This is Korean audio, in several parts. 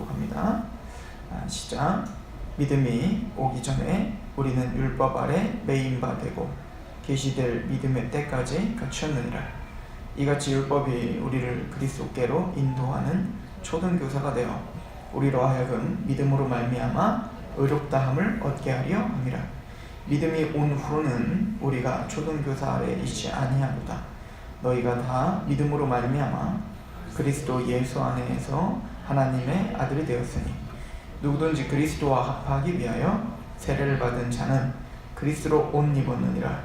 합니다. 시작. 믿음이 오기 전에 우리는 율법 아래 매인 바 되고 계시될 믿음의 때까지 갖추었느니라. 이같이 율법이 우리를 그리스도께로 인도하는 초등교사가 되어 우리로 하여금 믿음으로 말미암아 의롭다함을 얻게 하려 함이라. 믿음이 온 후로는 우리가 초등교사 아래 있지 아니하노다. 너희가 다 믿음으로 말미암아 그리스도 예수 안에서 하나님의 아들이 되었으니 누구든지 그리스도와 합하기 위하여 세례를 받은 자는 그리스도로 옷 입었느니라.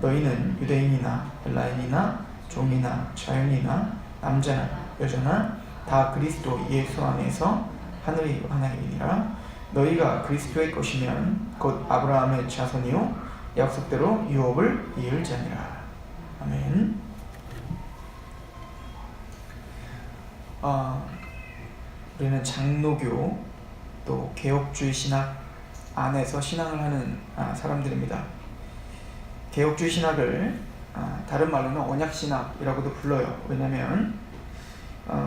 너희는 유대인이나 헬라인이나 종이나 자연이나 남자나 여자나 다 그리스도 예수 안에서 하나님이니라. 너희가 그리스도의 것이면 곧 아브라함의 자손이요 약속대로 유업을 이을 자니라. 아멘. 우리는 장로교 또 개혁주의 신학 안에서 신앙을 하는 사람들입니다. 개혁주의 신학을 다른 말로는 언약신학이라고도 불러요. 왜냐하면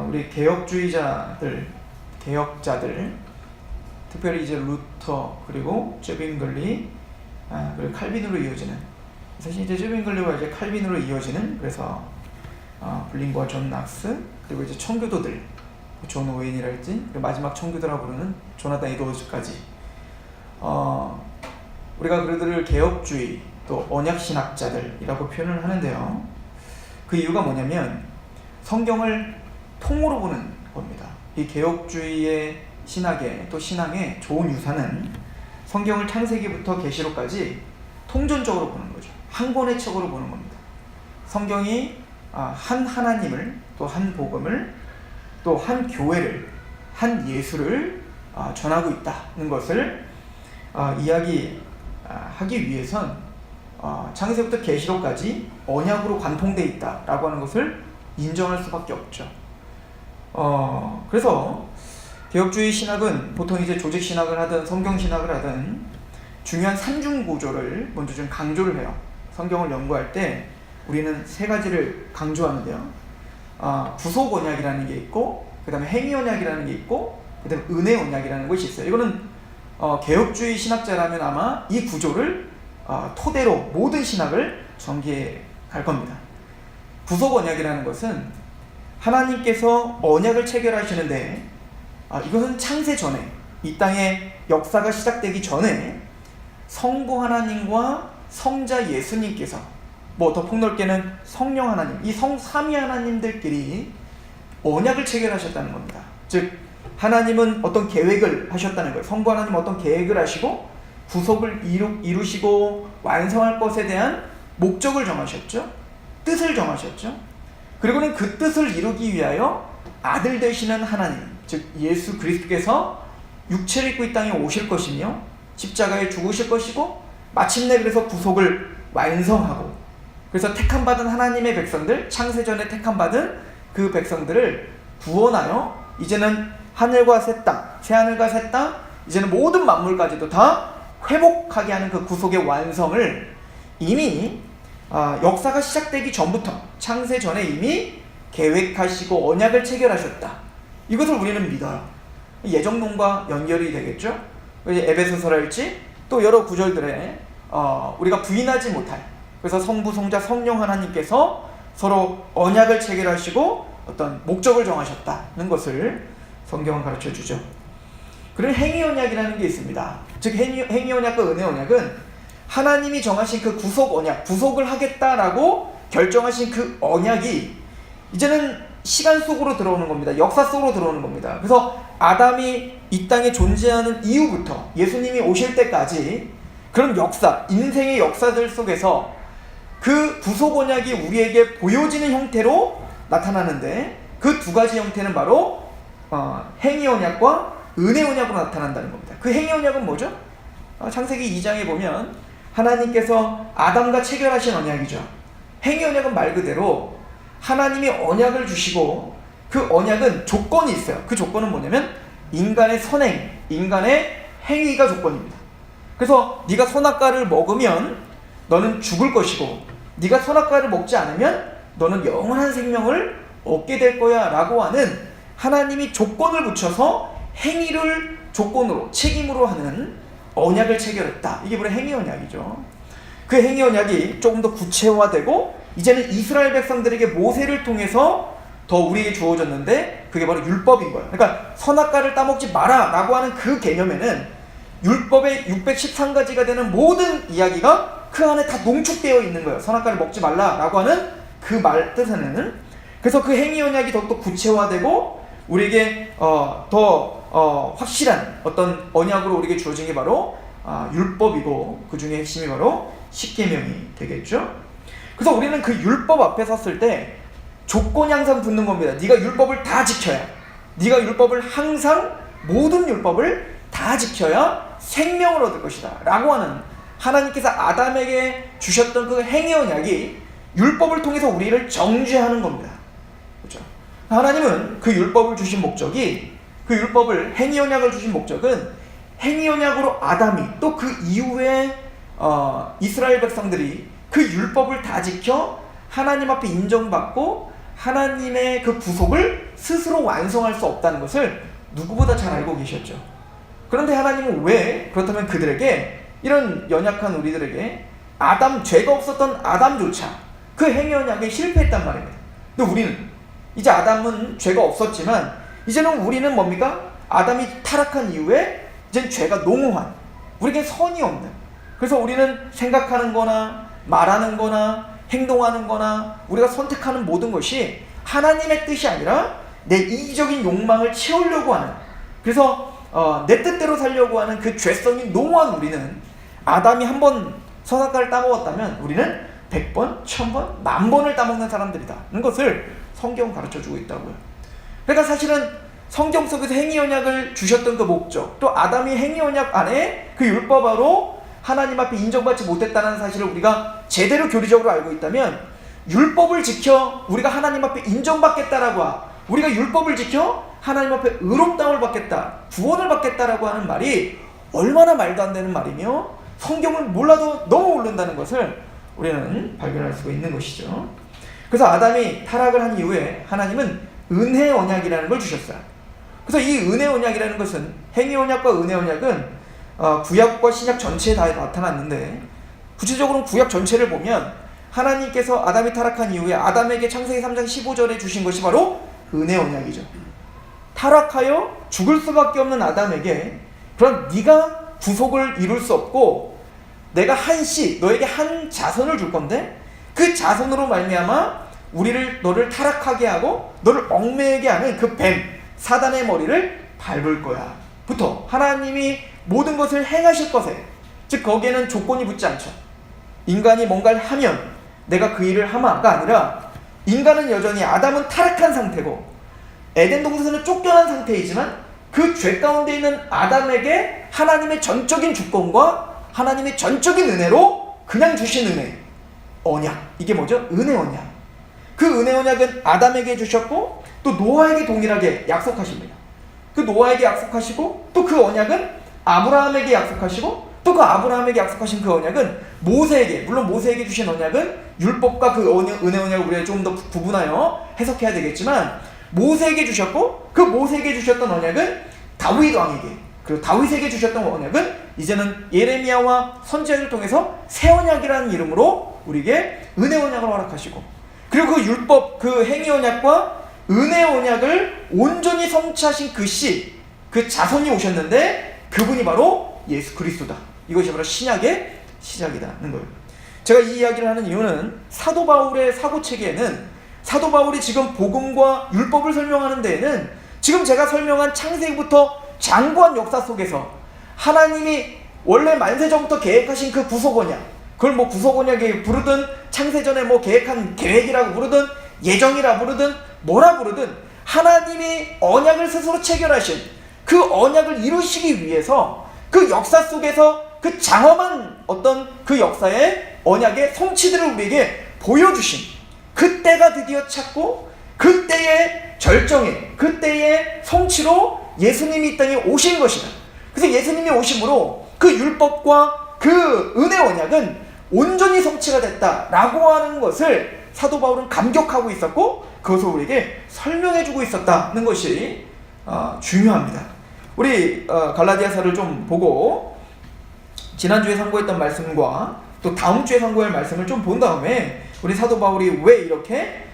우리 개혁주의자들, 개혁자들, 특별히 이제 루터 그리고 쯔빙글리 그리고 칼빈으로 이어지는, 사실 이제 쯔빙글리와 이제 칼빈으로 이어지는, 그래서 블링과 존 낙스 그리고 이제 청교도들, 존 오웬이랄지 그리고 마지막 청교도라고 부르는 조나단 에드워즈까지 우리가 그들을 개혁주의 또 언약신학자들이라고 표현을 하는데요. 그 이유가 뭐냐면 성경을 통으로 보는 겁니다. 이 개혁주의의 신학의 또 신앙의 좋은 유산은 성경을 창세기부터 계시록까지 통전적으로 보는 거죠. 한 권의 책으로 보는 겁니다. 성경이 한 하나님을 또 한 복음을 또 한 교회를 한 예수를 전하고 있다는 것을 이야기하기 위해선 창세부터 계시록까지 언약으로 관통되어 있다라고 하는 것을 인정할 수밖에 없죠. 그래서 개혁주의 신학은 보통 이제 조직 신학을 하든 성경 신학을 하든 중요한 삼중 구조를 먼저 좀 강조를 해요. 성경을 연구할 때 우리는 세 가지를 강조하는데요. 구속 언약이라는 게 있고, 그 다음에 행위 언약이라는 게 있고, 그 다음에 은혜 언약이라는 것이 있어요. 이거는 개혁주의 신학자라면 아마 이 구조를 토대로 모든 신학을 전개해 갈 겁니다. 구속 언약이라는 것은 하나님께서 언약을 체결하시는데 이것은 창세 전에, 이 땅의 역사가 시작되기 전에 성부 하나님과 성자 예수님께서, 더 폭넓게는 성령 하나님, 이 삼위 하나님들끼리 언약을 체결하셨다는 겁니다. 즉 하나님은 어떤 계획을 하셨다는 거예요. 성부 하나님은 어떤 계획을 하시고 구속을 이루시고 완성할 것에 대한 목적을 정하셨죠. 뜻을 정하셨죠. 그리고는 그 뜻을 이루기 위하여 아들 되시는 하나님, 즉 예수 그리스도께서 육체를 입고 이 땅에 오실 것이며 십자가에 죽으실 것이고 마침내 그래서 구속을 완성하고, 그래서 택함받은 하나님의 백성들, 창세전에 택함받은 그 백성들을 구원하여 이제는 하늘과 새 땅, 새하늘과 새 땅, 이제는 모든 만물까지도 다 회복하게 하는 그 구속의 완성을 이미 역사가 시작되기 전부터, 창세 전에 이미 계획하시고 언약을 체결하셨다. 이것을 우리는 믿어요. 예정론과 연결이 되겠죠. 에베소서랄지 또 여러 구절들에 우리가 부인하지 못할, 그래서 성부, 성자, 성령 하나님께서 서로 언약을 체결하시고 어떤 목적을 정하셨다는 것을 성경은 가르쳐주죠. 그리고 행위 언약이라는 게 있습니다. 즉 행위 언약과 은혜 언약은 하나님이 정하신 그 구속 언약, 구속을 하겠다라고 결정하신 그 언약이 이제는 시간 속으로 들어오는 겁니다. 역사 속으로 들어오는 겁니다. 그래서 아담이 이 땅에 존재하는 이후부터 예수님이 오실 때까지 그런 역사, 인생의 역사들 속에서 그 구속 언약이 우리에게 보여지는 형태로 나타나는데, 그 두 가지 형태는 바로 행위 언약과 은혜 언약으로 나타난다는 겁니다. 그 행위 언약은 뭐죠? 창세기 2장에 보면 하나님께서 아담과 체결하신 언약이죠. 행위 언약은 말 그대로 하나님이 언약을 주시고 그 언약은 조건이 있어요. 그 조건은 뭐냐면 인간의 선행, 인간의 행위가 조건입니다. 그래서 네가 선악과를 먹으면 너는 죽을 것이고 네가 선악과를 먹지 않으면 너는 영원한 생명을 얻게 될 거야 라고 하는 하나님이 조건을 붙여서 행위를 조건으로 책임으로 하는 언약을 체결했다. 이게 바로 행위 언약이죠. 그 행위 언약이 조금 더 구체화되고 이제는 이스라엘 백성들에게 모세를 통해서 더 우리에게 주어졌는데 그게 바로 율법인 거예요. 그러니까 선악과를 따먹지 마라 라고 하는 그 개념에는 율법의 613가지가 되는 모든 이야기가 그 안에 다 농축되어 있는 거예요. 선악과를 먹지 말라 라고 하는 그 말 뜻에는. 그래서 그 행위 언약이 더욱더 구체화되고 우리에게 더 확실한 어떤 언약으로 우리에게 주어진 게 바로 율법이고 그 중에 핵심이 바로 십계명이 되겠죠. 그래서 우리는 그 율법 앞에 섰을 때 조건이 항상 붙는 겁니다. 네가 율법을 다 지켜야, 네가 율법을 항상 모든 율법을 다 지켜야 생명을 얻을 것이다 라고 하는 하나님께서 아담에게 주셨던 그 행위 언약이 율법을 통해서 우리를 정죄하는 겁니다. 그렇죠? 하나님은 그 율법을 주신 목적이, 그 율법을 행위 언약을 주신 목적은 행위 언약으로 아담이 또 그 이후에 이스라엘 백성들이 그 율법을 다 지켜 하나님 앞에 인정받고 하나님의 그 구속을 스스로 완성할 수 없다는 것을 누구보다 잘 알고 계셨죠. 그런데 하나님은 왜 그렇다면 그들에게, 이런 연약한 우리들에게 죄가 없었던 아담조차 그 행위 언약에 실패했단 말입니다. 근데 우리는 이제 아담은 죄가 없었지만 이제는 우리는 뭡니까? 아담이 타락한 이후에 이제 죄가 농후한, 우리에게 선이 없는, 그래서 우리는 생각하는 거나 말하는 거나 행동하는 거나 우리가 선택하는 모든 것이 하나님의 뜻이 아니라 내 이기적인 욕망을 채우려고 하는, 그래서 내 뜻대로 살려고 하는 그 죄성이 농후한 우리는, 아담이 한 번 선악과를 따먹었다면 우리는 100번, 1000번, 10,000번을 따먹는 사람들이다는 것을 성경은 가르쳐주고 있다고요. 그러니까 사실은 성경 속에서 행위 언약을 주셨던 그 목적, 또 아담이 행위 언약 안에 그 율법으로 하나님 앞에 인정받지 못했다는 사실을 우리가 제대로 교리적으로 알고 있다면, 율법을 지켜 우리가 하나님 앞에 인정받겠다라고, 우리가 율법을 지켜 하나님 앞에 의롭다움을 받겠다, 구원을 받겠다라고 하는 말이 얼마나 말도 안 되는 말이며 성경을 몰라도 너무 모른다는 것을 우리는 발견할 수가 있는 것이죠. 그래서 아담이 타락을 한 이후에 하나님은 은혜 언약이라는 걸 주셨어요. 그래서 이 은혜 언약이라는 것은, 행위 언약과 은혜 언약은 구약과 신약 전체에 다 나타났는데, 구체적으로 구약 전체를 보면 하나님께서 아담이 타락한 이후에 아담에게 창세기 3장 15절에 주신 것이 바로 은혜 언약이죠. 타락하여 죽을 수밖에 없는 아담에게, 그럼 네가 구속을 이룰 수 없고 내가 너에게 한 자손을 줄 건데 그 자손으로 말미암아 너를 타락하게 하고 너를 얽매이게 하는 그 뱀, 사단의 머리를 밟을 거야 부터 하나님이 모든 것을 행하실 것에, 즉 거기에는 조건이 붙지 않죠. 인간이 뭔가를 하면 내가 그 일을 하마가 아니라, 인간은 여전히, 아담은 타락한 상태고 에덴 동산에서 쫓겨난 상태이지만 그 죄 가운데 있는 아담에게 하나님의 전적인 주권과 하나님의 전적인 은혜로 그냥 주신 은혜, 언약, 이게 뭐죠? 은혜 언약. 그 은혜 언약은 아담에게 주셨고 또 노아에게 동일하게 약속하십니다. 그 노아에게 약속하시고 또 그 언약은 아브라함에게 약속하시고 또 그 아브라함에게 약속하신 그 언약은 모세에게, 물론 모세에게 주신 언약은 율법과 그 은혜 언약을 우리가 좀 더 구분하여 해석해야 되겠지만, 모세에게 주셨고 그 모세에게 주셨던 언약은 다윗 왕에게, 그리고 다윗에게 주셨던 언약은 이제는 예레미야와 선지자를 통해서 새 언약이라는 이름으로 우리에게 은혜 언약을 허락하시고, 그리고 그 율법, 그 행위 언약과 은혜 언약을 온전히 성취하신 그 자손이 오셨는데 그분이 바로 예수 그리스도다. 이것이 바로 신약의 시작이라는 거예요. 제가 이 이야기를 하는 이유는 사도 바울의 사고체계에는, 사도 바울이 지금 복음과 율법을 설명하는 데에는 지금 제가 설명한 창세기부터 장구한 역사 속에서 하나님이 원래 만세전부터 계획하신 그 구속언약, 그걸 뭐 구속언약이 부르든 창세전에 뭐 계획한 계획이라고 부르든 예정이라 부르든 뭐라 부르든, 하나님이 언약을 스스로 체결하신 그 언약을 이루시기 위해서 그 역사 속에서 그 장엄한 어떤 그 역사의 언약의 성취들을 우리에게 보여주신 그때가 드디어 찼고, 그때의 절정에, 그때의 성취로 예수님이 이 땅에 오신 것이다. 그래서 예수님이 오심으로 그 율법과 그 은혜 언약은 온전히 성취가 됐다라고 하는 것을 사도 바울은 감격하고 있었고, 그것을 우리에게 설명해주고 있었다는 것이 중요합니다. 우리 갈라디아서를 좀 보고 지난주에 상고했던 말씀과 또 다음 주에 상고할 말씀을 좀 본 다음에 우리 사도 바울이 왜 이렇게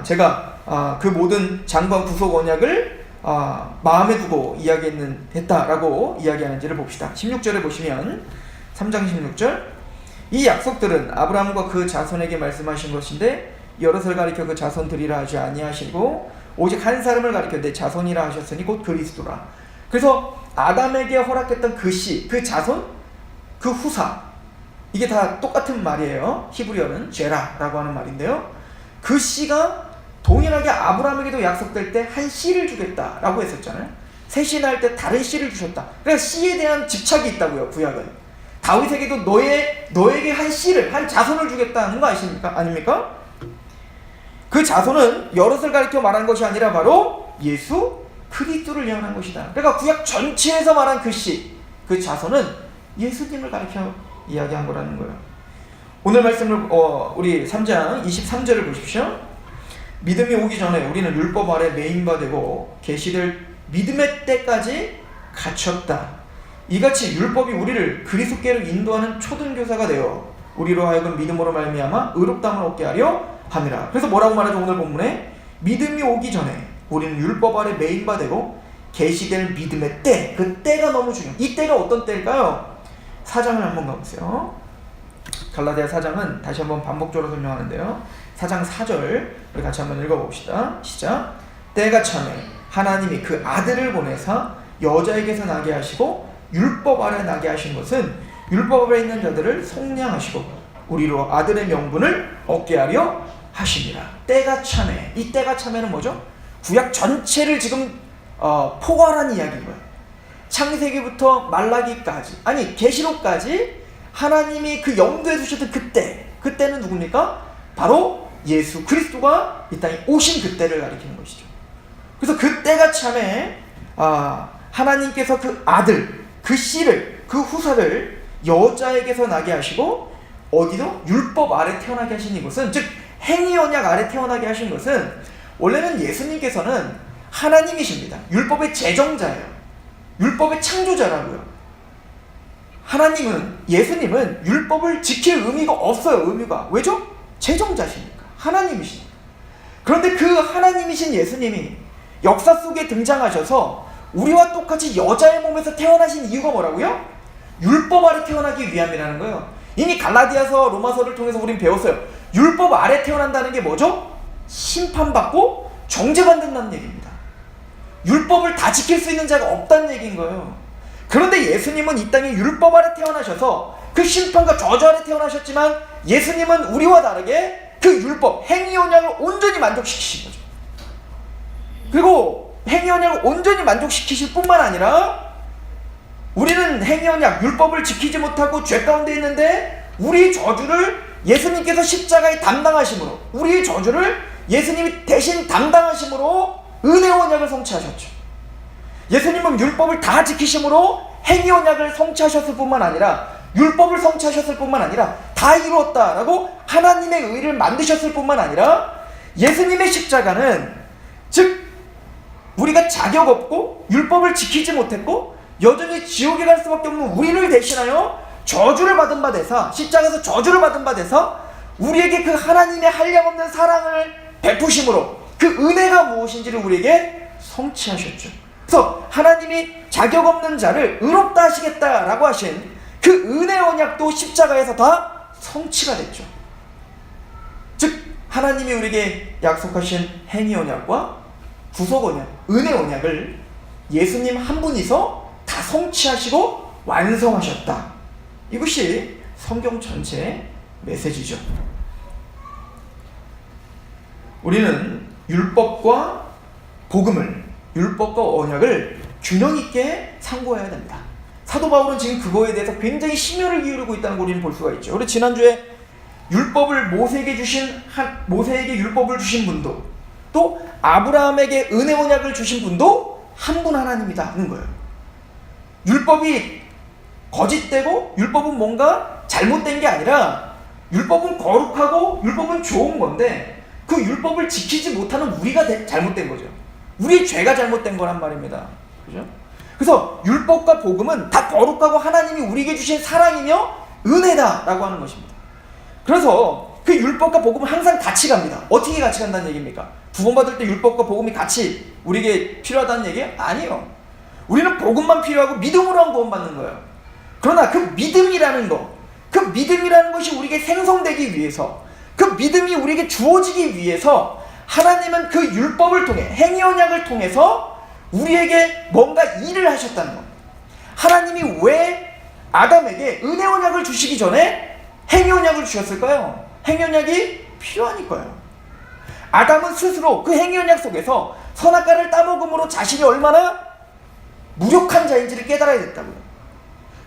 제가 그 모든 장관 구속 언약을 마음에 두고 했다라고 이야기하는지를 봅시다. 16절에 보시면 3장 16절, 이 약속들은 아브라함과 그 자손에게 말씀하신 것인데 여럿을 가리켜 그 자손들이라 하지 아니하시고 오직 한 사람을 가리켜 내 자손이라 하셨으니 곧 그리스도라. 그래서 아담에게 허락했던 그 씨, 그 자손, 그 후사, 이게 다 똑같은 말이에요. 히브리어는 제라라고 하는 말인데요, 그 씨가 동일하게 아브라함에게도 약속될 때 한 씨를 주겠다라고 했었잖아요. 새 씨 낳을 때 다른 씨를 주셨다. 그러니까 씨에 대한 집착이 있다고요. 구약은 다윗에게도 너에게 한 씨를, 한 자손을 주겠다는 거 아닙니까? 그 자손은 여럿을 가리켜 말한 것이 아니라 바로 예수 그리스도를 예언한 것이다. 그러니까 구약 전체에서 말한 그 씨, 그 자손은 예수님을 가리켜 이야기한 거라는 거예요. 오늘 말씀을 우리 3장 23절을 보십시오. 믿음이 오기 전에 우리는 율법 아래 매인바 되고 계시될 믿음의 때까지 갇혔다. 이같이 율법이 우리를 그리스도께로 인도하는 초등교사가 되어 우리로 하여금 믿음으로 말미암아 의롭다함을 얻게 하려 함이라. 그래서 뭐라고 말하죠? 오늘 본문에 믿음이 오기 전에 우리는 율법 아래 매인바 되고 계시될 믿음의 때, 그 때가 너무 중요해요. 이 때가 어떤 때일까요? 4장을 한번 가보세요. 갈라디아 4장은 다시 한번 반복적으로 설명하는데요, 4장 4절 우리 같이 한번 읽어봅시다. 시작. 때가 참에 하나님이 그 아들을 보내사 여자에게서 나게 하시고 율법 아래 나게 하신 것은 율법 아래 있는 자들을 속량하시고 우리로 아들의 명분을 얻게 하려 하십니다. 때가 참에, 이 때가 참에는 뭐죠? 구약 전체를 지금 포괄한 이야기인 거예요. 창세기부터 말라기까지, 아니 계시록까지 하나님이 그 염두에 두셨던 그때는 누굽니까? 바로 예수 그리스도가 이 땅에 오신 그때를 가리키는 것이죠. 그래서 그때가 참에 하나님께서 그 아들, 그 씨를, 그 후사를 여자에게서 나게 하시고 어디서? 율법 아래 태어나게 하신 이것은, 즉 행위 언약 아래 태어나게 하신 것은, 원래는 예수님께서는 하나님이십니다. 율법의 제정자예요. 율법의 창조자라고요. 예수님은 율법을 지킬 의미가 없어요. 의미가. 왜죠? 제정자시니까. 하나님이시니까. 그런데 그 하나님이신 예수님이 역사 속에 등장하셔서 우리와 똑같이 여자의 몸에서 태어나신 이유가 뭐라고요? 율법 아래 태어나기 위함이라는 거예요. 이미 갈라디아서, 로마서를 통해서 우린 배웠어요. 율법 아래 태어난다는 게 뭐죠? 심판받고 정죄받는다는 얘기입니다. 율법을 다 지킬 수 있는 자가 없다는 얘기인 거예요. 그런데 예수님은 이 땅에 율법 아래 태어나셔서 그 심판과 저주 아래 태어나셨지만, 예수님은 우리와 다르게 그 율법, 행위 언약을 온전히 만족시키신 거죠. 그리고 행위 언약을 온전히 만족시키실 뿐만 아니라, 우리는 행위 언약, 율법을 지키지 못하고 죄 가운데 있는데 우리의 저주를 예수님께서 십자가에 담당하심으로, 우리의 저주를 예수님이 대신 담당하심으로 은혜 언약을 성취하셨죠. 예수님은 율법을 다 지키심으로 행위 언약을 성취하셨을 뿐만 아니라, 율법을 성취하셨을 뿐만 아니라 다 이루었다라고 하나님의 의를 만드셨을 뿐만 아니라, 예수님의 십자가는, 즉 우리가 자격 없고 율법을 지키지 못했고 여전히 지옥에 갈 수밖에 없는 우리를 대신하여 저주를 받은 바 되사, 십자가에서 저주를 받은 바 되사 우리에게 그 하나님의 한량없는 사랑을 베푸심으로 그 은혜가 무엇인지를 우리에게 성취하셨죠. 그래서 하나님이 자격 없는 자를 의롭다 하시겠다라고 하신 그 은혜 언약도 십자가에서 다 성취가 됐죠. 즉 하나님이 우리에게 약속하신 행위 언약과 구속 언약, 은혜 언약을 예수님 한 분이서 다 성취하시고 완성하셨다. 이것이 성경 전체의 메시지죠. 우리는 율법과 복음을, 율법과 언약을 균형 있게 상고해야 됩니다. 사도 바울은 지금 그거에 대해서 굉장히 심혈을 기울이고 있다는 걸 우리는 볼 수가 있죠. 우리 지난주에 모세에게 율법을 주신 분도, 또 아브라함에게 은혜 언약을 주신 분도 한 분 하나님이다는 거예요. 율법이 거짓되고 율법은 뭔가 잘못된 게 아니라, 율법은 거룩하고 율법은 좋은 건데 그 율법을 지키지 못하는 우리가 잘못된 거죠. 우리의 죄가 잘못된 거란 말입니다. 그죠? 그래서 율법과 복음은 다 거룩하고 하나님이 우리에게 주신 사랑이며 은혜다라고 하는 것입니다. 그래서 그 율법과 복음은 항상 같이 갑니다. 어떻게 같이 간다는 얘기입니까? 구원받을 때 율법과 복음이 같이 우리에게 필요하다는 얘기예요? 아니에요. 우리는 복음만 필요하고 믿음으로만 구원받는 거예요. 그러나 그 믿음이라는 것, 그 믿음이라는 것이 우리에게 생성되기 위해서, 그 믿음이 우리에게 주어지기 위해서 하나님은 그 율법을 통해, 행위 언약을 통해서 우리에게 뭔가 일을 하셨다는 겁니다. 하나님이 왜 아담에게 은혜 언약을 주시기 전에 행위 언약을 주셨을까요? 행위 언약이 필요하니까요. 아담은 스스로 그 행위 언약 속에서 선악과를 따먹음으로 자신이 얼마나 무력한 자인지를 깨달아야 됐다고요.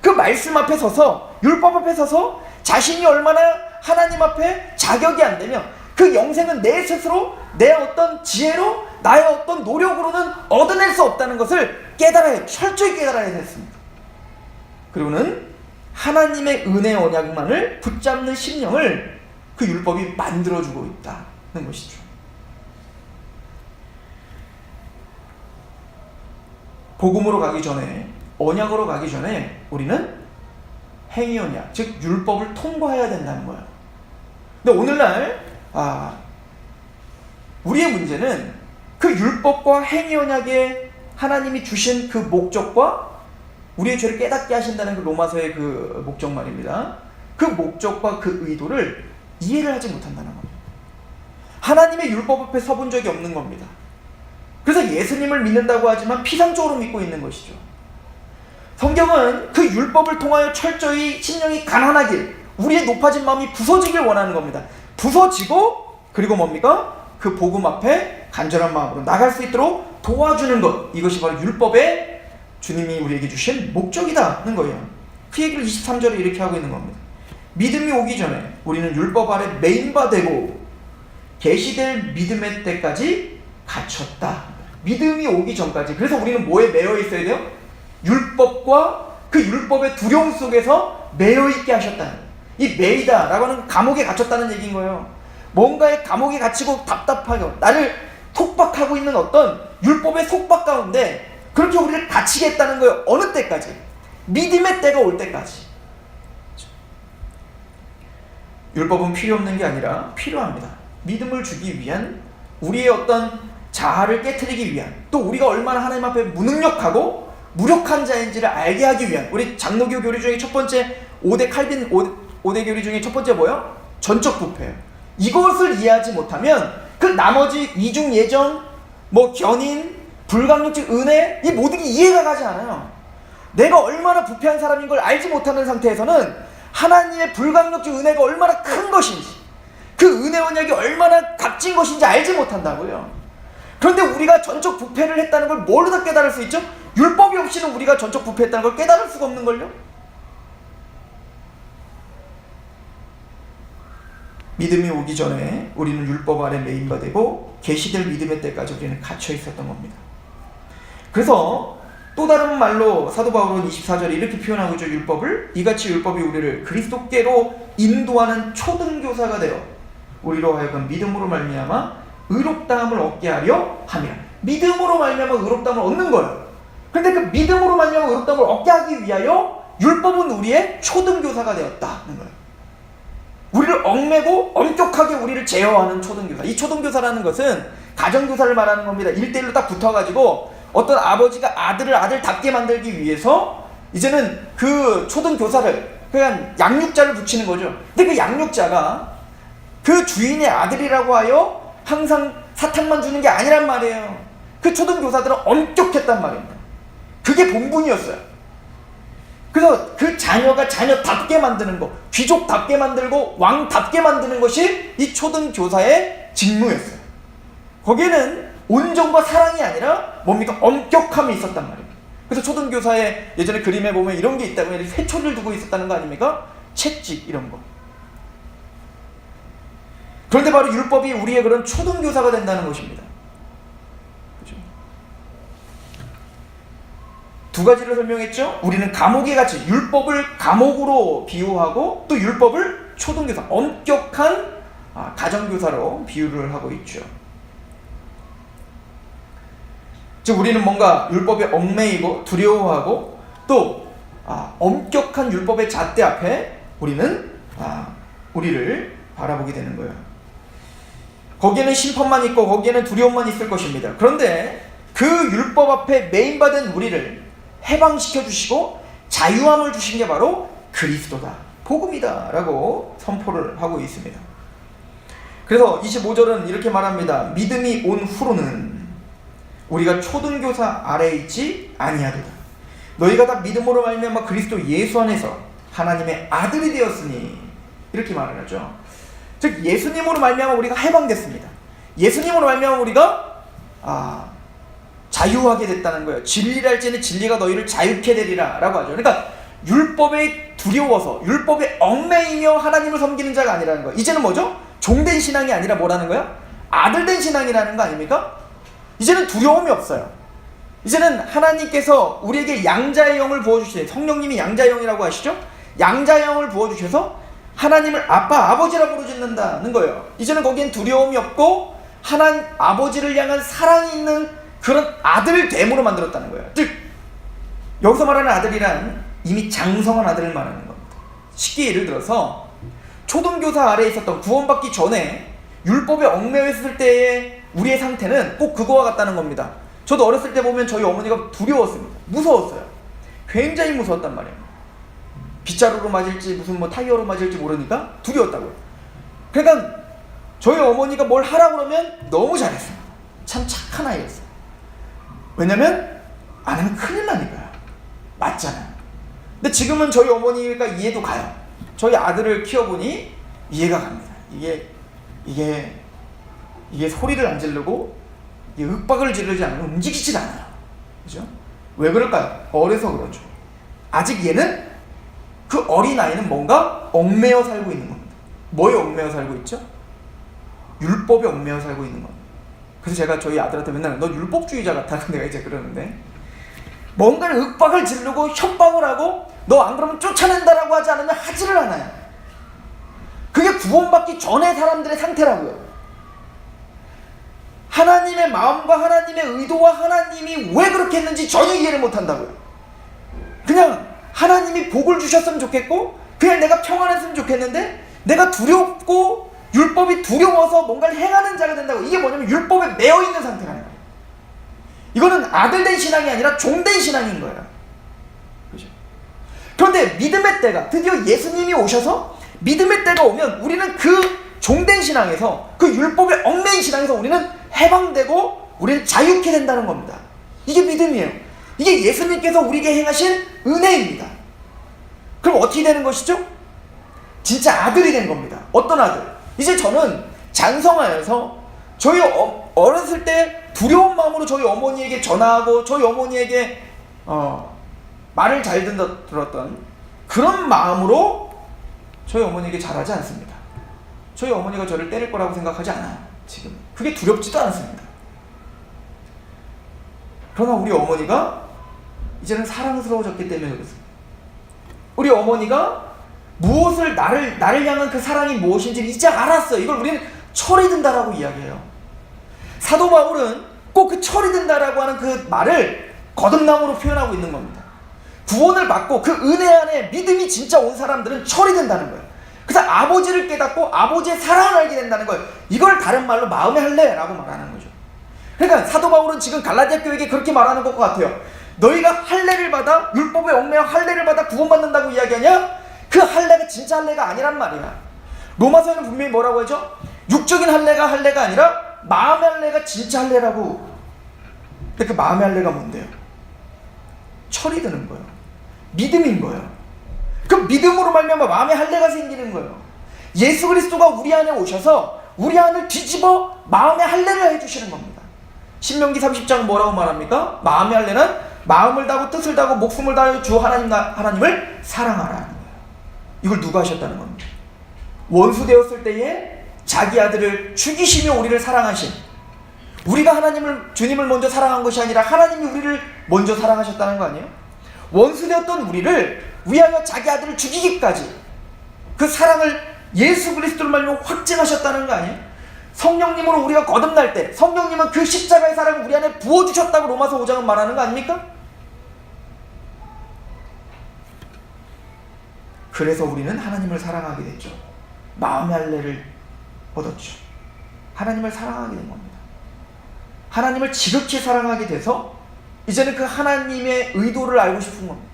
그 말씀 앞에 서서, 율법 앞에 서서 자신이 얼마나 하나님 앞에 자격이 안 되면 그 영생은 내 스스로 내 어떤 지혜로 나의 어떤 노력으로는 얻어낼 수 없다는 것을 철저히 깨달아야 됐습니다. 그리고는 하나님의 은혜 언약만을 붙잡는 심령을 그 율법이 만들어주고 있다는 것이죠. 복음으로 가기 전에, 언약으로 가기 전에 우리는 행위 언약, 즉 율법을 통과해야 된다는 거예요. 근데 오늘날 우리의 문제는 그 율법과 행위 언약에 하나님이 주신 그 목적과 우리의 죄를 깨닫게 하신다는 그 로마서의 그 목적 말입니다. 그 목적과 그 의도를 이해를 하지 못한다는 겁니다. 하나님의 율법 앞에 서본 적이 없는 겁니다. 그래서 예수님을 믿는다고 하지만 피상적으로 믿고 있는 것이죠. 성경은 그 율법을 통하여 철저히 심령이 가난하길, 우리의 높아진 마음이 부서지길 원하는 겁니다. 부서지고 그리고 뭡니까? 그 복음 앞에 간절한 마음으로 나갈 수 있도록 도와주는 것, 이것이 바로 율법의 주님이 우리에게 주신 목적이다는 거예요. 그 얘기를 23절에 이렇게 하고 있는 겁니다. 믿음이 오기 전에 우리는 율법 아래 매인바 되고 계시될 믿음의 때까지 갇혔다. 믿음이 오기 전까지. 그래서 우리는 뭐에 매여 있어야 돼요? 율법과 그 율법의 두려움 속에서 매여 있게 하셨다는 거예요. 이 매이다라고 하는 감옥에 갇혔다는 얘기인 거예요. 뭔가에 감옥에 갇히고 답답하고 나를 속박하고 있는 어떤 율법의 속박 가운데 그렇게 우리를 갇히게 했다는 거예요. 어느 때까지? 믿음의 때가 올 때까지. 율법은 필요 없는 게 아니라 필요합니다. 믿음을 주기 위한, 우리의 어떤 자아를 깨트리기 위한, 또 우리가 얼마나 하나님 앞에 무능력하고 무력한 자인지를 알게 하기 위한, 우리 장로교 교리 중에 첫 번째 5대 칼빈 5대 교리 중에 첫 번째 뭐예요? 전적 부패예요. 이것을 이해하지 못하면 그 나머지 이중 예정, 견인, 불강력적 은혜, 이 모든 게 이해가 가지 않아요. 내가 얼마나 부패한 사람인 걸 알지 못하는 상태에서는 하나님의 불강력적 은혜가 얼마나 큰 것인지, 그 은혜 언약이 얼마나 값진 것인지 알지 못한다고요. 그런데 우리가 전적 부패를 했다는 걸 뭘로 다 깨달을 수 있죠? 율법이 없이는 우리가 전적 부패했다는 걸 깨달을 수가 없는걸요? 믿음이 오기 전에 우리는 율법 아래 매인바 되고 계시될 믿음의 때까지 우리는 갇혀 있었던 겁니다. 그래서 또 다른 말로 사도 바울은 24절에 이렇게 표현하고 있죠. 율법을, 이같이 율법이 우리를 그리스도께로 인도하는 초등교사가 되어 우리로 하여금 믿음으로 말미암아 의롭다함을 얻게 하려 함이라. 믿음으로 말미암아 의롭다함을 얻는 거예요. 그런데 그 믿음으로 말미암아 의롭다함을 얻게 하기 위하여 율법은 우리의 초등교사가 되었다는 거예요. 우리를 얽매고 엄격하게 우리를 제어하는 초등교사. 이 초등교사라는 것은 가정교사를 말하는 겁니다. 1대1로 딱 붙어가지고 어떤 아버지가 아들을 아들답게 만들기 위해서 이제는 그 초등교사를, 그냥 양육자를 붙이는 거죠. 근데 그 양육자가 그 주인의 아들이라고 하여 항상 사탕만 주는 게 아니란 말이에요. 그 초등교사들은 엄격했단 말입니다. 그게 본분이었어요. 그래서 그 자녀가 자녀답게 만드는 것, 귀족답게 만들고 왕답게 만드는 것이 이 초등교사의 직무였어요. 거기에는 온정과 사랑이 아니라 엄격함이 있었단 말입니다. 그래서 초등교사의 예전에 그림에 보면 이런 게 있다고, 회초리를 두고 있었다는 거 아닙니까? 채찍 이런 거. 그런데 바로 율법이 우리의 그런 초등교사가 된다는 것입니다. 그렇죠? 두 가지를 설명했죠. 우리는 감옥에 갇힌, 율법을 감옥으로 비유하고 또 율법을 초등교사, 엄격한 가정교사로 비유를 하고 있죠. 즉 우리는 뭔가 율법에 얽매이고 두려워하고 또 엄격한 율법의 잣대 앞에 우리는 우리를 바라보게 되는 거예요. 거기에는 심판만 있고 거기에는 두려움만 있을 것입니다. 그런데 그 율법 앞에 매인받은 우리를 해방시켜 주시고 자유함을 주신 게 바로 그리스도다, 복음이다 라고 선포를 하고 있습니다. 그래서 25절은 이렇게 말합니다. 믿음이 온 후로는 우리가 초등교사 아래에 있지 아니하도다. 너희가 다 믿음으로 말미암아 그리스도 예수 안에서 하나님의 아들이 되었으니, 이렇게 말을 하죠. 즉 예수님으로 말미암아 우리가 해방됐습니다. 예수님으로 말미암아 우리가 자유하게 됐다는 거예요. 진리를 할지는 진리가 너희를 자유케 되리라 라고 하죠. 그러니까 율법에 두려워서 율법에 얽매이며 하나님을 섬기는 자가 아니라는 거예요. 이제는 뭐죠? 종된 신앙이 아니라 뭐라는 거야? 아들된 신앙이라는 거 아닙니까? 이제는 두려움이 없어요. 이제는 하나님께서 우리에게 양자의 영을 부어주시세요. 성령님이 양자의 영이라고 하시죠? 양자의 영을 부어주셔서 하나님을 아빠, 아버지라 부르짖는다는 거예요. 이제는 거기엔 두려움이 없고 하나님 아버지를 향한 사랑이 있는 그런 아들됨으로 만들었다는 거예요. 즉 여기서 말하는 아들이란 이미 장성한 아들을 말하는 겁니다. 쉽게 예를 들어서 초등교사 아래에 있었던, 구원받기 전에 율법에 얽매여 있을 때의 우리의 상태는 꼭 그거와 같다는 겁니다. 저도 어렸을 때 보면 저희 어머니가 두려웠습니다. 무서웠어요. 굉장히 무서웠단 말이에요. 빗자루로 맞을지 무슨 타이어로 맞을지 모르니까 두려웠다고요. 그러니까 저희 어머니가 뭘 하라고 그러면 너무 잘했어요. 참 착한 아이였어요. 왜냐면 안 하면 큰일 나니까요. 맞잖아요. 근데 지금은 저희 어머니가 이해도 가요. 저희 아들을 키워보니 이해가 갑니다. 이게 소리를 안 지르고 윽박을 지르지 않으면 움직이질 않아요. 그죠? 왜 그럴까요? 어려서 그렇죠. 아직 얘는 그 어린아이는 뭔가 얽매여 살고 있는 겁니다. 뭐에 얽매여 살고 있죠? 율법에 얽매여 살고 있는 겁니다. 그래서 제가 저희 아들한테 맨날 너 율법주의자 같다고 내가 이제 그러는데, 뭔가를 윽박을 지르고 협박을 하고 너 안 그러면 쫓아낸다라고 하지 않으면 하지를 않아요. 그게 구원받기 전의 사람들의 상태라고요. 하나님의 마음과 하나님의 의도와 하나님이 왜 그렇게 했는지 전혀 이해를 못한다고요. 그냥 하나님이 복을 주셨으면 좋겠고 그냥 내가 평안했으면 좋겠는데 내가 두렵고 율법이 두려워서 뭔가를 행하는 자가 된다고. 이게 뭐냐면 율법에 매여있는 상태라는 거예요. 이거는 아들된 신앙이 아니라 종된 신앙인 거예요. 그죠? 그런데 믿음의 때가, 드디어 예수님이 오셔서 믿음의 때가 오면 우리는 그 종된 신앙에서, 그 율법에 얽매인 신앙에서 우리는 해방되고 우리는 자유케 된다는 겁니다. 이게 믿음이에요. 이게 예수님께서 우리에게 행하신 은혜입니다. 그럼 어떻게 되는 것이죠? 진짜 아들이 된 겁니다. 어떤 아들? 이제 저는 장성하여서 저희 어렸을 때 두려운 마음으로 저희 어머니에게 전화하고 저희 어머니에게 말을 잘 들었던 그런 마음으로 저희 어머니에게 잘하지 않습니다. 저희 어머니가 저를 때릴 거라고 생각하지 않아요. 지금 그게 두렵지도 않습니다. 그러나 우리 어머니가 이제는 사랑스러워졌기 때문에 그렇습니다. 우리 어머니가 무엇을 나를 향한 그 사랑이 무엇인지 이제 알았어요. 이걸 우리는 철이 든다라고 이야기해요. 사도 바울은 꼭 그 철이 든다라고 하는 그 말을 거듭남으로 표현하고 있는 겁니다. 구원을 받고 그 은혜 안에 믿음이 진짜 온 사람들은 철이 든다는 거예요. 그래서 아버지를 깨닫고 아버지의 사랑을 알게 된다는 거예요. 이걸 다른 말로 마음의 할례라고 말하는 거죠. 그러니까 사도 바울은 지금 갈라디아 교회에게 그렇게 말하는 것 같아요. 너희가 할례를 받아, 율법에 얽매여 할례를 받아 구원받는다고 이야기하냐? 그 할례가 진짜 할례가 아니란 말이야. 로마서에는 분명히 뭐라고 하죠? 육적인 할례가 아니라 마음의 할례가 진짜 할례라고. 근데 그 마음의 할례가 뭔데요? 철이 드는 거예요. 믿음인 거예요. 그 믿음으로 말미암아 마음의 할례가 생기는 거예요. 예수 그리스도가 우리 안에 오셔서 우리 안을 뒤집어 마음의 할례를 해주시는 겁니다. 신명기 30장은 뭐라고 말합니까? 마음의 할례는 마음을 다하고 뜻을 다하고 목숨을 다하여 주 하나님을 사랑하라는 거예요. 이걸 누가 하셨다는 겁니다. 원수 되었을 때에 자기 아들을 죽이시며 우리를 사랑하신, 우리가 주님을 먼저 사랑한 것이 아니라 하나님이 우리를 먼저 사랑하셨다는 거 아니에요? 원수 되었던 우리를 위하여 자기 아들을 죽이기까지 그 사랑을 예수 그리스도로 말미암아 확증하셨다는 거 아니에요? 성령님으로 우리가 거듭날 때 성령님은 그 십자가의 사랑을 우리 안에 부어주셨다고 로마서 5장은 말하는 거 아닙니까? 그래서 우리는 하나님을 사랑하게 됐죠. 마음의 할례를 얻었죠. 하나님을 사랑하게 된 겁니다. 하나님을 지극히 사랑하게 돼서 이제는 그 하나님의 의도를 알고 싶은 겁니다.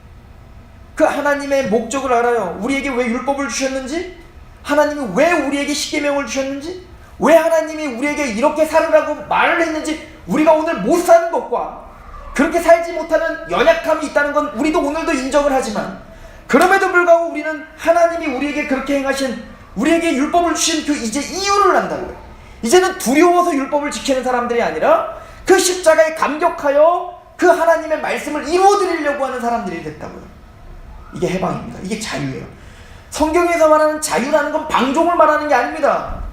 그 하나님의 목적을 알아요. 우리에게 왜 율법을 주셨는지, 하나님이 왜 우리에게 십계명을 주셨는지, 왜 하나님이 우리에게 이렇게 살으라고 말을 했는지, 우리가 오늘 못 사는 것과 그렇게 살지 못하는 연약함이 있다는 건 우리도 오늘도 인정을 하지만, 그럼에도 불구하고 우리는 하나님이 우리에게 그렇게 행하신, 우리에게 율법을 주신 그 이제 이유를 안다고요. 이제는 두려워서 율법을 지키는 사람들이 아니라 그 십자가에 감격하여 그 하나님의 말씀을 이루어드리려고 하는 사람들이 됐다고요. 이게 해방입니다. 이게 자유예요. 성경에서 말하는 자유라는 건 방종을 말하는 게 아닙니다.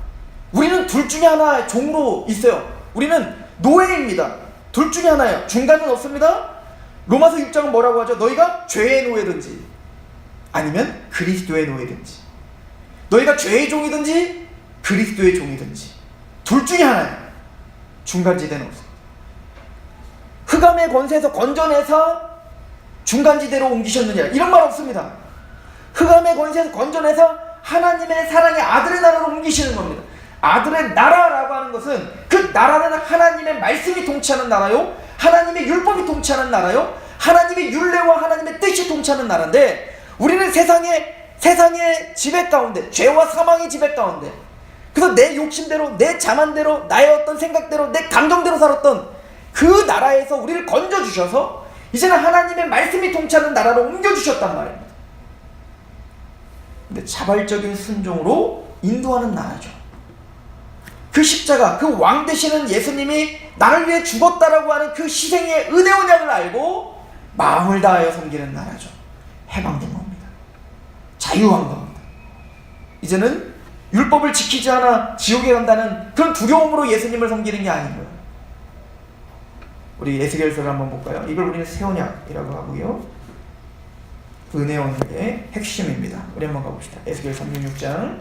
우리는 둘 중에 하나 종으로 있어요. 우리는 노예입니다. 둘 중에 하나예요. 중간은 없습니다. 로마서 6장은 뭐라고 하죠? 너희가 죄의 노예든지 아니면 그리스도의 노예든지, 너희가 죄의 종이든지 그리스도의 종이든지 둘 중에 하나예요. 중간지대는 없어요. 흑암의 권세에서 건져내서 중간지대로 옮기셨느냐, 이런 말 없습니다. 흑암의 권세에서 건져내서 하나님의 사랑의 아들의 나라로 옮기시는 겁니다. 아들의 나라라고 하는 것은 그 나라는 하나님의 말씀이 통치하는 나라요, 하나님의 율법이 통치하는 나라요, 하나님의 율례와 하나님의 뜻이 통치하는 나라인데, 우리는 세상의 지배 가운데, 죄와 사망의 지배 가운데, 그래서 내 욕심대로, 내 자만대로, 나의 어떤 생각대로, 내 감정대로 살았던 그 나라에서 우리를 건져주셔서 이제는 하나님의 말씀이 통치하는 나라로 옮겨주셨단 말입니다. 근데 자발적인 순종으로 인도하는 나라죠. 그 십자가, 그 왕 되시는 예수님이 나를 위해 죽었다라고 하는 그 희생의 은혜원 양을 알고 마음을 다하여 섬기는 나라죠. 해방된 겁니다. 자유한 겁니다. 이제는 율법을 지키지 않아 지옥에 간다는 그런 두려움으로 예수님을 섬기는 게 아닌 거예요. 우리 에스겔서를 한번 볼까요? 이걸 우리는 새 언약이라고 하고요. 은혜 언약의 핵심입니다. 우리 한번 가봅시다. 에스겔 36장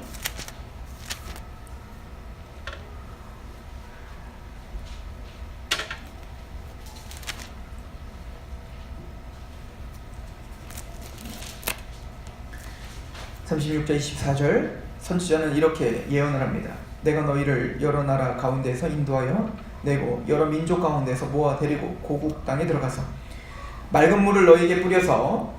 36장 24절, 선지자는 이렇게 예언을 합니다. 내가 너희를 여러 나라 가운데서 인도하여 내고 여러 민족 가운데서 모아 데리고 고국 땅에 들어가서 맑은 물을 너희에게 뿌려서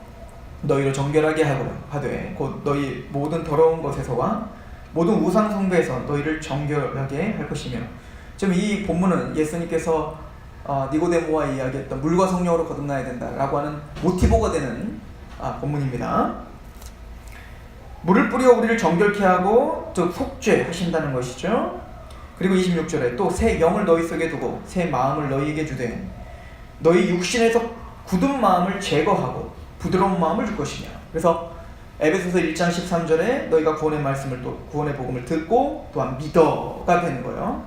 너희를 정결하게 하되 곧 너희 모든 더러운 것에서와 모든 우상 숭배에서 너희를 정결하게 할 것이며. 지금 이 본문은 예수님께서 니고데모와 이야기했던 물과 성령으로 거듭나야 된다라고 하는 모티보가 되는 본문입니다. 물을 뿌려 우리를 정결케 하고 즉 속죄하신다는 것이죠. 그리고 26절에 또 새 영을 너희 속에 두고 새 마음을 너희에게 주되 너희 육신에서 굳은 마음을 제거하고 부드러운 마음을 줄 것이냐. 그래서 에베소서 1장 13절에 너희가 구원의 말씀을 또 구원의 복음을 듣고 또한 믿어가 되는 거예요.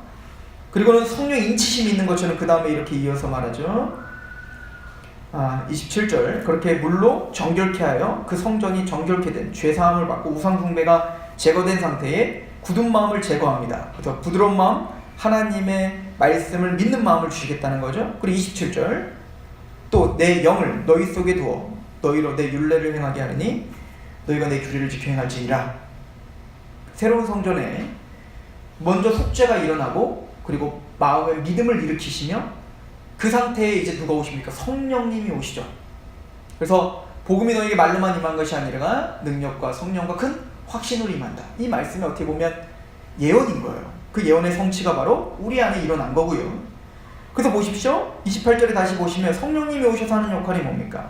그리고는 성령 인치심이 있는 것처럼 그 다음에 이렇게 이어서 말하죠. 27절 그렇게 물로 정결케 하여 그 성전이 정결케 된 죄사함을 받고 우상 숭배가 제거된 상태에 굳은 마음을 제거합니다. 그래서 부드러운 마음, 하나님의 말씀을 믿는 마음을 주시겠다는 거죠. 그리고 27절 또 내 영을 너희 속에 두어 너희로 내 율례를 행하게 하리니 너희가 내 규례를 지켜 행할지니라. 새로운 성전에 먼저 속죄가 일어나고 그리고 마음의 믿음을 일으키시며 그 상태에 이제 누가 오십니까? 성령님이 오시죠. 그래서 복음이 너희에게 말로만 임한 것이 아니라 능력과 성령과 큰 확신으로 임한다. 이 말씀이 어떻게 보면 예언인 거예요. 그 예언의 성취가 바로 우리 안에 일어난 거고요. 그래서 보십시오. 28절에 다시 보시면 성령님이 오셔서 하는 역할이 뭡니까?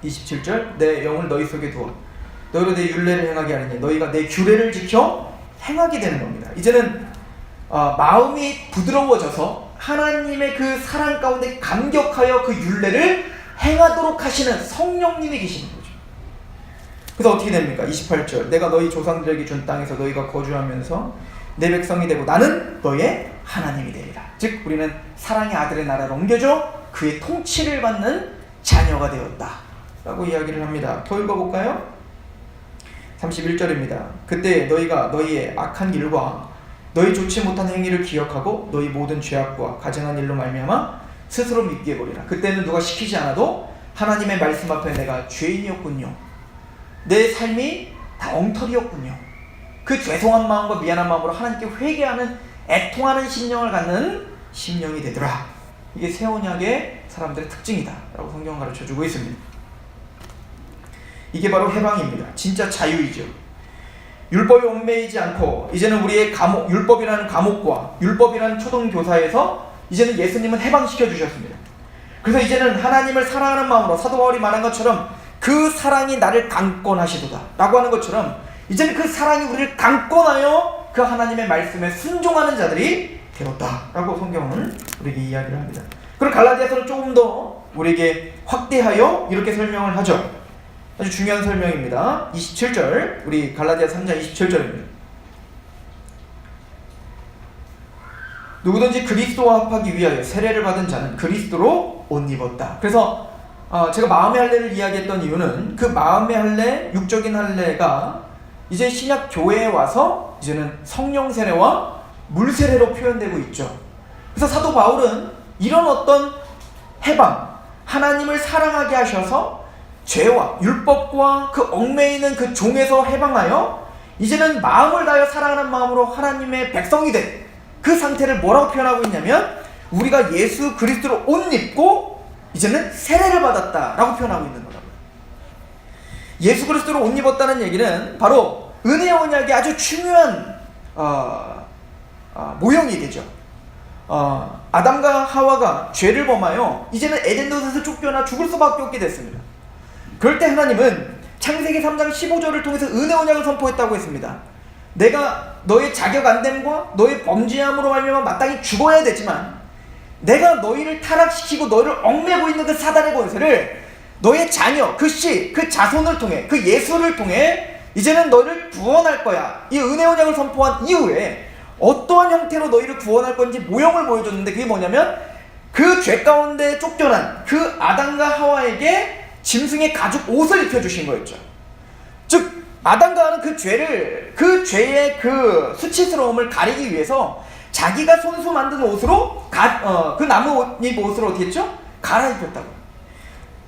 27절 내 영을 너희 속에 두어 너희로 내 율례를 행하게 하리니 너희가 내 규례를 지켜 행하게 되는 겁니다. 이제는 마음이 부드러워져서 하나님의 그 사랑 가운데 감격하여 그 율례를 행하도록 하시는 성령님이 계시는 거죠. 그래서 어떻게 됩니까? 28절 내가 너희 조상들에게 준 땅에서 너희가 거주하면서 내 백성이 되고 나는 너의 하나님이 되리라. 즉 우리는 사랑의 아들의 나라로 옮겨져 그의 통치를 받는 자녀가 되었다 라고 이야기를 합니다. 더 읽어볼까요? 31절입니다. 그때 너희가 너희의 악한 길과 너희 좋지 못한 행위를 기억하고 너희 모든 죄악과 가증한 일로 말미암아 스스로 믿게 해버리라. 그때는 누가 시키지 않아도 하나님의 말씀 앞에 내가 죄인이었군요. 내 삶이 다 엉터리였군요. 그 죄송한 마음과 미안한 마음으로 하나님께 회개하는 애통하는 심령을 갖는 심령이 되더라. 이게 새 언약의 사람들의 특징이다 라고 성경은 가르쳐주고 있습니다. 이게 바로 해방입니다. 진짜 자유이죠. 율법에 얽매이지 않고 이제는 우리의 감옥, 율법이라는 감옥과 율법이라는 초등교사에서 이제는 예수님은 해방시켜 주셨습니다. 그래서 이제는 하나님을 사랑하는 마음으로 사도 바울이 말한 것처럼 그 사랑이 나를 강권하시도다 라고 하는 것처럼 이제는 그 사랑이 우리를 강권하여 그 하나님의 말씀에 순종하는 자들이 되었다 라고 성경은 우리에게 이야기를 합니다. 그리고 갈라디아서는 조금 더 우리에게 확대하여 이렇게 설명을 하죠. 아주 중요한 설명입니다. 27절, 우리 갈라디아 3장 27절입니다. 누구든지 그리스도와 합하기 위하여 세례를 받은 자는 그리스도로 옷 입었다. 그래서 제가 마음의 할례를 이야기했던 이유는 그 마음의 할례, 육적인 할례가 이제 신약 교회에 와서 이제는 성령 세례와 물 세례로 표현되고 있죠. 그래서 사도 바울은 이런 어떤 해방, 하나님을 사랑하게 하셔서 죄와 율법과 그 얽매이는 그 종에서 해방하여 이제는 마음을 다하여 사랑하는 마음으로 하나님의 백성이 된 그 상태를 뭐라고 표현하고 있냐면 우리가 예수 그리스도로 옷 입고 이제는 세례를 받았다라고 표현하고 있는 거라고요. 예수 그리스도로 옷 입었다는 얘기는 바로 은혜의 언약의 아주 중요한 모형이 되죠. 아담과 하와가 죄를 범하여 이제는 에덴동산에서 쫓겨나 죽을 수밖에 없게 됐습니다. 그럴 때 하나님은 창세기 3장 15절을 통해서 은혜 언약을 선포했다고 했습니다. 내가 너의 자격 안됨과 너의 범죄함으로 말미암아 마땅히 죽어야 되지만 내가 너희를 타락시키고 너희를 얽매고 있는 그 사단의 권세를 너의 자녀, 그 씨, 그 자손을 통해 그 예수를 통해 이제는 너희를 구원할 거야. 이 은혜 언약을 선포한 이후에 어떠한 형태로 너희를 구원할 건지 모형을 보여줬는데 그게 뭐냐면 그 죄 가운데 쫓겨난 그 아담과 하와에게 짐승의 가죽 옷을 입혀주신 거였죠. 즉 아담과 하와는 그 죄의 그 수치스러움을 가리기 위해서 자기가 손수 만든 옷으로 그 나무잎 옷으로 어떻게 했죠? 갈아입혔다고.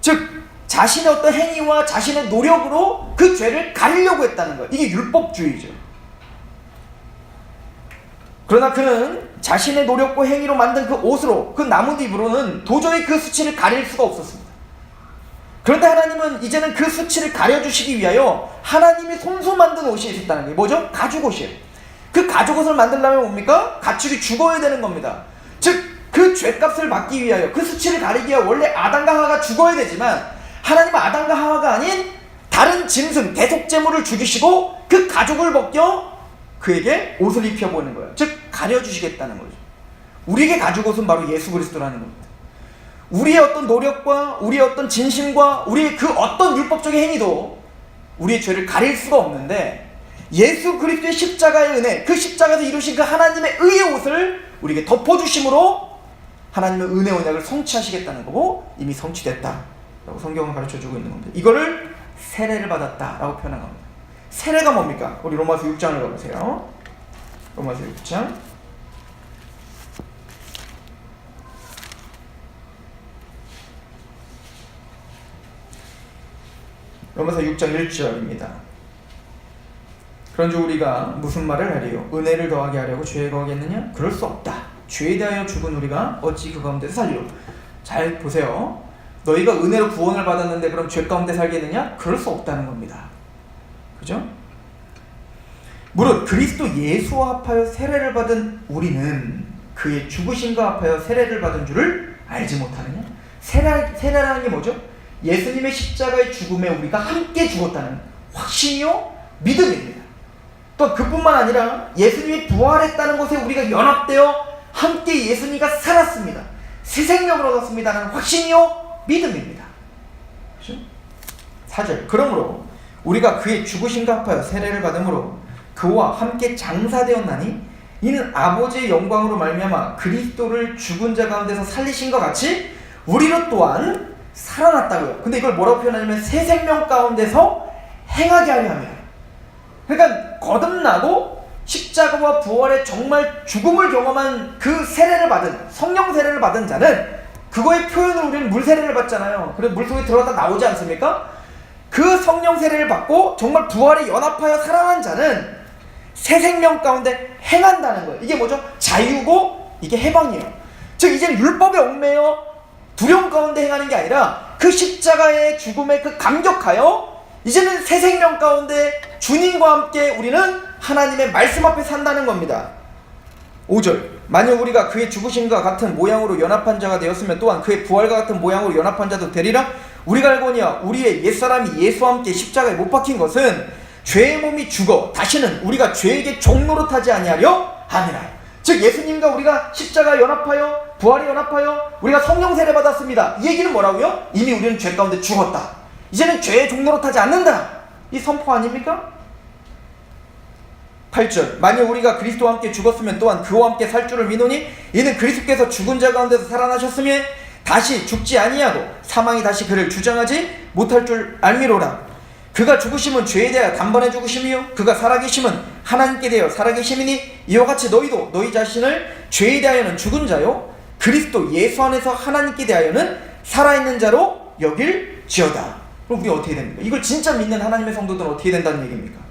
즉 자신의 어떤 행위와 자신의 노력으로 그 죄를 가리려고 했다는 거예요. 이게 율법주의죠. 그러나 그는 자신의 노력과 행위로 만든 그 옷으로, 그 나뭇잎으로는 도저히 그 수치를 가릴 수가 없었습니다. 그런데 하나님은 이제는 그 수치를 가려주시기 위하여 하나님이 손수 만든 옷이 있었다는 게 뭐죠? 가죽옷이에요. 그 가죽옷을 만들려면 뭡니까? 가축이 죽어야 되는 겁니다. 즉 그 죄값을 받기 위하여 그 수치를 가리기 위하여 원래 아담과 하와가 죽어야 되지만 하나님은 아담과 하와가 아닌 다른 짐승, 대속제물을 죽이시고 그 가죽을 벗겨 그에게 옷을 입혀보는 거예요. 즉 가려주시겠다는 거죠. 우리에게 가죽옷은 바로 예수 그리스도라는 겁니다. 우리의 어떤 노력과 우리의 어떤 진심과 우리의 그 어떤 율법적인 행위도 우리의 죄를 가릴 수가 없는데 예수 그리스도의 십자가의 은혜, 그 십자가에서 이루신 그 하나님의 의의 옷을 우리에게 덮어주심으로 하나님의 은혜 언약을 성취하시겠다는 거고 이미 성취됐다라고 성경은 가르쳐주고 있는 겁니다. 이거를 세례를 받았다라고 표현한 겁니다. 세례가 뭡니까? 우리 로마서 6장을 가보세요. 로마서 6장 로마서 6장 1절입니다. 그런즉 우리가 무슨 말을 하리요? 은혜를 더하게 하려고 죄에 거하겠느냐? 그럴 수 없다. 죄에 대하여 죽은 우리가 어찌 그 가운데서 살리요? 잘 보세요. 너희가 은혜로 구원을 받았는데 그럼 죄 가운데 살겠느냐? 그럴 수 없다는 겁니다. 그죠? 무릇 그리스도 예수와 합하여 세례를 받은 우리는 그의 죽으심과 합하여 세례를 받은 줄을 알지 못하느냐? 세례라는 게 뭐죠? 예수님의 십자가의 죽음에 우리가 함께 죽었다는 확신이요 믿음입니다. 또 그뿐만 아니라 예수님이 부활했다는 것에 우리가 연합되어 함께 예수님과 살았습니다. 새 생명을 얻었습니다라는 확신이요 믿음입니다. 그렇죠? 4절 그러므로 우리가 그의 죽으심과 합하여 세례를 받음으로 그와 함께 장사되었나니 이는 아버지의 영광으로 말미암아 그리스도를 죽은 자 가운데서 살리신 것 같이 우리로 또한 살아났다고요. 근데 이걸 뭐라고 표현하냐면 새 생명 가운데서 행하게 하려 합니다. 그러니까 거듭나고 십자가와 부활의 정말 죽음을 경험한 그 세례를 받은, 성령 세례를 받은 자는 그거의 표현을 우리는 물 세례를 받잖아요. 그래서 물속에 들어갔다 나오지 않습니까? 그 성령 세례를 받고 정말 부활에 연합하여 살아난 자는 새 생명 가운데 행한다는 거예요. 이게 뭐죠? 자유고 이게 해방이에요. 즉 이제는 율법에 얽매여 두려움 가운데 행하는 게 아니라 그 십자가의 죽음에 그 감격하여 이제는 새 생명 가운데 주님과 함께 우리는 하나님의 말씀 앞에 산다는 겁니다. 5절, 만약 우리가 그의 죽으심과 같은 모양으로 연합한 자가 되었으면 또한 그의 부활과 같은 모양으로 연합한 자도 되리라. 우리가 알거니와 우리의 옛사람이 예수와 함께 십자가에 못 박힌 것은 죄의 몸이 죽어 다시는 우리가 죄에게 종노릇하지 아니하려 함이라. 즉 예수님과 우리가 십자가에 연합하여 부활에 연합하여 우리가 성령 세례 받았습니다. 이 얘기는 뭐라고요? 이미 우리는 죄 가운데 죽었다. 이제는 죄의 종노릇하지 않는다. 이 선포 아닙니까? 8절, 만약 우리가 그리스도와 함께 죽었으면 또한 그와 함께 살 줄을 미노니 이는 그리스도께서 죽은 자 가운데서 살아나셨으며 다시 죽지 아니하고 사망이 다시 그를 주장하지 못할 줄 알미로라. 그가 죽으심은 죄에 대하여 단번에 죽으심이요 그가 살아계심은 하나님께 대하여 살아계심이니 이와 같이 너희도 너희 자신을 죄에 대하여는 죽은 자요 그리스도 예수 안에서 하나님께 대하여는 살아있는 자로 여길지어다. 그럼 우리 어떻게 됩니까? 이걸 진짜 믿는 하나님의 성도들은 어떻게 된다는 얘기입니까?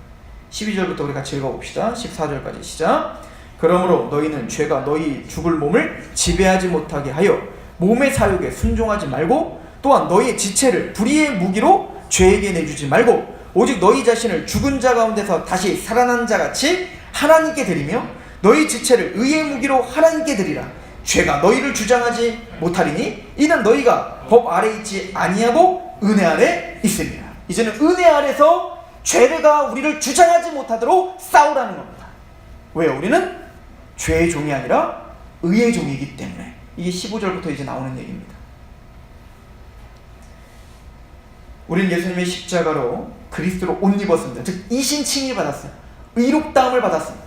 12절부터 우리 같이 읽어봅시다. 14절까지 시작. 그러므로 너희는 죄가 너희 죽을 몸을 지배하지 못하게 하여 몸의 사욕에 순종하지 말고 또한 너희의 지체를 불의의 무기로 죄에게 내주지 말고 오직 너희 자신을 죽은 자 가운데서 다시 살아난 자같이 하나님께 드리며 너희 지체를 의의 무기로 하나님께 드리라. 죄가 너희를 주장하지 못하리니 이는 너희가 법 아래 있지 아니하고 은혜 아래 있습니다. 이제는 은혜 아래서 죄가 우리를 주장하지 못하도록 싸우라는 겁니다. 왜요? 우리는 죄의 종이 아니라 의의 종이기 때문에. 이게 15절부터 이제 나오는 얘기입니다. 우리는 예수님의 십자가로 그리스도로 옷 입었습니다. 즉 이신칭이 받았어요. 의롭다함을 받았습니다.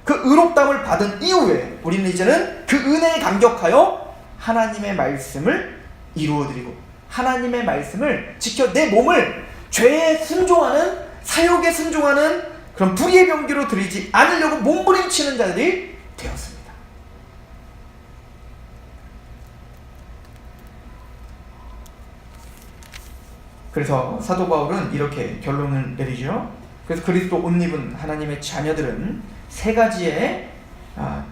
그 의롭다함을 받은 이후에 우리는 이제는 그 은혜에 감격하여 하나님의 말씀을 이루어드리고 하나님의 말씀을 지켜 내 몸을 죄에 순종하는 사욕에 순종하는 그런 불의의 병기로 들이지 않으려고 몸부림치는 자들이 되었습니다. 그래서 사도 바울은 이렇게 결론을 내리죠. 그래서 그리스도 옷 입은 하나님의 자녀들은 세 가지의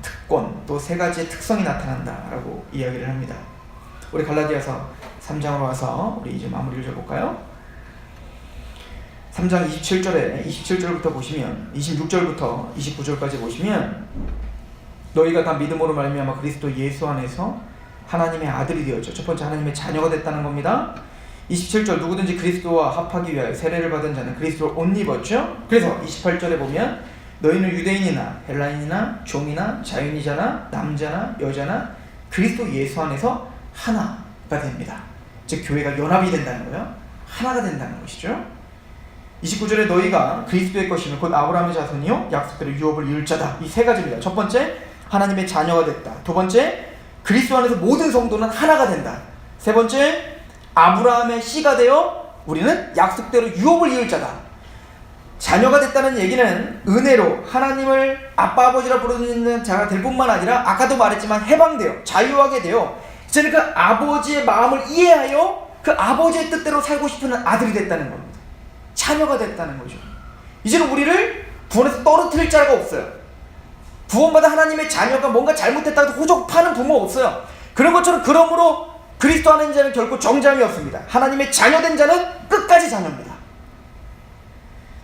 특권 또 세 가지의 특성이 나타난다라고 이야기를 합니다. 우리 갈라디아서 3장으로 와서 우리 이제 마무리를 해볼까요? 3장 27절부터 보시면 26절부터 29절까지 보시면 너희가 다 믿음으로 말미암아 그리스도 예수 안에서 하나님의 아들이 되었죠. 첫 번째 하나님의 자녀가 됐다는 겁니다. 27절 누구든지 그리스도와 합하기 위하여 세례를 받은 자는 그리스도를 옷 입었죠. 그래서 28절에 보면 너희는 유대인이나 헬라인이나 종이나 자유인이자나 남자나 여자나 그리스도 예수 안에서 하나가 됩니다. 즉 교회가 연합이 된다는 거예요. 하나가 된다는 것이죠. 29절에 너희가 그리스도의 것이며 곧 아브라함의 자손이요 약속대로 유업을 이을 자다. 이 세 가지입니다. 첫 번째 하나님의 자녀가 됐다. 두 번째 그리스도 안에서 모든 성도는 하나가 된다. 세 번째 아브라함의 씨가 되어 우리는 약속대로 유업을 이을 자다. 자녀가 됐다는 얘기는 은혜로 하나님을 아빠 아버지라 부르는 자가 될 뿐만 아니라 아까도 말했지만 해방되어 자유하게 되어 이제는 그 아버지의 마음을 이해하여 그 아버지의 뜻대로 살고 싶은 아들이 됐다는 겁니다. 자녀가 됐다는 거죠. 이제는 우리를 구원에서 떨어뜨릴 자가 없어요. 구원받은 하나님의 자녀가 뭔가 잘못했다고 호적파는 부모 없어요. 그런 것처럼 그러므로 그리스도 안에 있는 자는 결코 정잠이 없습니다. 하나님의 자녀된 자는 끝까지 자녀입니다.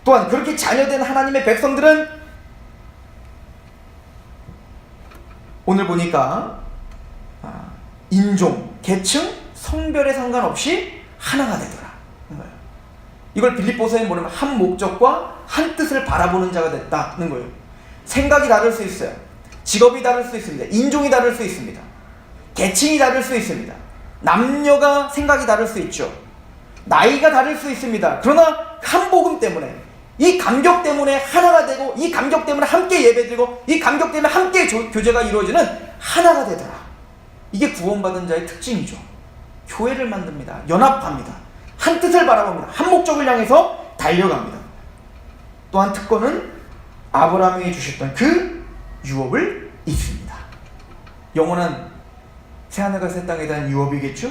또한 그렇게 자녀된 하나님의 백성들은 오늘 보니까 인종, 계층, 성별에 상관없이 하나가 되더라. 이걸 빌립보서에 뭐냐면 한 목적과 한 뜻을 바라보는 자가 됐다는 거예요. 생각이 다를 수 있어요. 직업이 다를 수 있습니다. 인종이 다를 수 있습니다. 계층이 다를 수 있습니다. 남녀가 생각이 다를 수 있죠. 나이가 다를 수 있습니다. 그러나 한 복음 때문에 이 감격 때문에 하나가 되고 이 감격 때문에 함께 예배드리고 이 감격 때문에 함께 교제가 이루어지는 하나가 되더라. 이게 구원받은 자의 특징이죠. 교회를 만듭니다. 연합합니다. 한 뜻을 바라봅니다. 한 목적을 향해서 달려갑니다. 또한 특권은 아브라함에게 주셨던 그 유업을 잊습니다. 영원한 새하늘과 새 땅에 대한 유업이겠죠.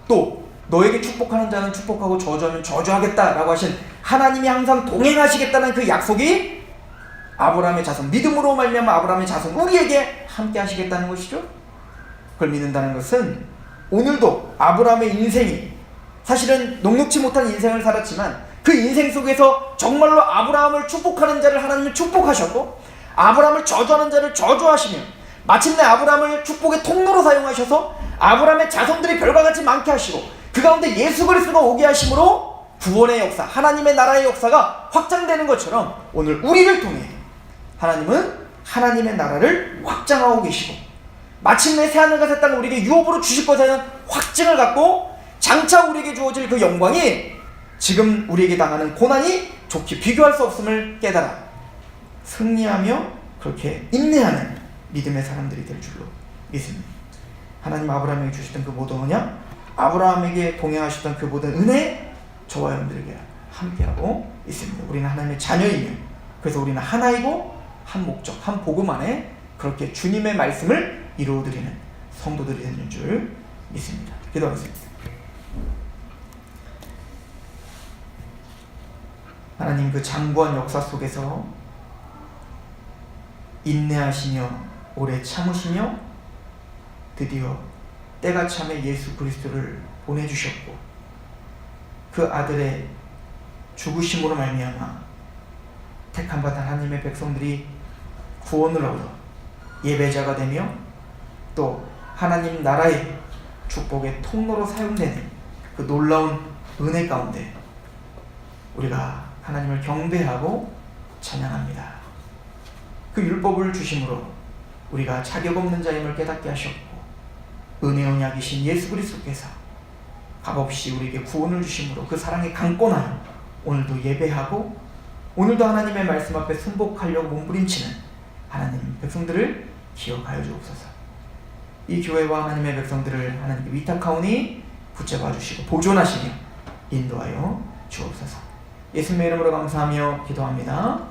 또 너에게 축복하는 자는 축복하고 저주하면 저주하겠다라고 하신 하나님이 항상 동행하시겠다는 그 약속이 아브라함의 자손, 믿음으로 말미암아 아브라함의 자손 우리에게 함께 하시겠다는 것이죠. 그걸 믿는다는 것은 오늘도 아브라함의 인생이 사실은 녹록지 못한 인생을 살았지만 그 인생 속에서 정말로 아브라함을 축복하는 자를 하나님은 축복하셨고 아브라함을 저주하는 자를 저주하시며 마침내 아브라함을 축복의 통로로 사용하셔서 아브라함의 자손들이 별과 같이 많게 하시고 그 가운데 예수 그리스도가 오게 하심으로 구원의 역사, 하나님의 나라의 역사가 확장되는 것처럼 오늘 우리를 통해 하나님은 하나님의 나라를 확장하고 계시고 마침내 새하늘과 새 땅을 우리에게 유업으로 주실 것에 대한 확증을 갖고 장차 우리에게 주어질 그 영광이 지금 우리에게 당하는 고난이 좋게 비교할 수 없음을 깨달아 승리하며 그렇게 인내하는 믿음의 사람들이 될 줄로 믿습니다. 하나님 아브라함에게 주셨던 그 모든 언약, 아브라함에게 동행하셨던 그 모든 은혜 저와 여러분들에게 함께하고 있습니다. 우리는 하나님의 자녀이며 그래서 우리는 하나이고 한 목적, 한 복음 안에 그렇게 주님의 말씀을 이루어드리는 성도들이 되는 줄 믿습니다. 기도하겠습니다. 하나님 그 장구한 역사 속에서 인내하시며 오래 참으시며 드디어 때가 참에 예수 그리스도를 보내주셨고 그 아들의 죽으심으로 말미암아 택함받은 하나님의 백성들이 구원을 얻어 예배자가 되며 또 하나님 나라의 축복의 통로로 사용되는 그 놀라운 은혜 가운데 우리가 하나님을 경배하고 찬양합니다. 그 율법을 주심으로 우리가 자격 없는 자임을 깨닫게 하셨고 은혜 언약이신 예수 그리스도께서 값없이 우리에게 구원을 주심으로 그 사랑에 강권하여 오늘도 예배하고 오늘도 하나님의 말씀 앞에 순복하려고 몸부림치는 하나님 백성들을 기억하여 주옵소서. 이 교회와 하나님의 백성들을 하나님께 위탁하오니 붙잡아 주시고 보존하시며 인도하여 주옵소서. 예수님의 이름으로 감사하며 기도합니다.